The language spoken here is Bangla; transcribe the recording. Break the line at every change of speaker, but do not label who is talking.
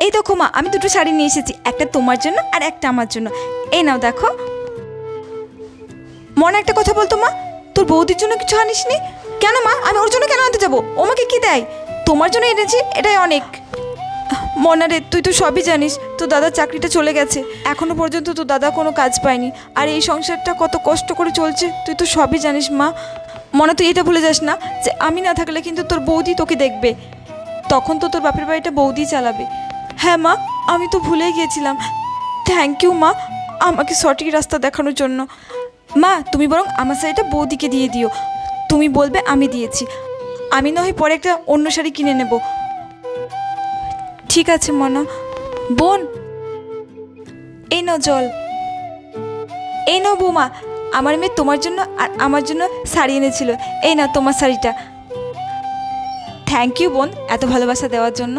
এই দেখো মা, আমি দুটো শাড়ি নিয়ে এসেছি, একটা তোমার জন্য আর একটা আমার জন্য। এই নাও দেখো। মনে একটা কথা বলতো মা, তোর বৌদির জন্য কিছু আনিসনি কেন? মা, আমি ওর জন্য কেন আনতে যাবো? ও আমাকে কি দেয়? তোমার জন্য এনেছি, এটাই অনেক। মনা রে, তুই তো সবই জানিস, তোর দাদার চাকরিটা চলে গেছে, এখনো পর্যন্ত তোর দাদা কোনো কাজ পায়নি, আর এই সংসারটা কত কষ্ট করে চলছে তুই তো সবই জানিস মা। মনে, তুই এটা ভুলে যাস না যে আমি না থাকলে কিন্তু তোর বৌদি তোকে দেখবে, তখন তো তোর বাপের বাড়িটা বৌদি চালাবে। হ্যাঁ মা, আমি তো ভুলেই গিয়েছিলাম। থ্যাংক ইউ মা, আমাকে সঠিক রাস্তা দেখানোর জন্য। মা, তুমি বরং আমার শাড়িটা বৌদিকে দিয়ে দিও, তুমি বলবে আমি দিয়েছি, আমি না হয় পরে একটা অন্য শাড়ি কিনে নেব। ঠিক আছে মনা। বোন, এই নাও জল। এই নাও বৌমা, আমার মেয়ে তোমার জন্য আর আমার জন্য শাড়ি এনেছিল, এই নাও তোমার শাড়িটা। থ্যাংক ইউ বোন, এত ভালোবাসা দেওয়ার জন্য।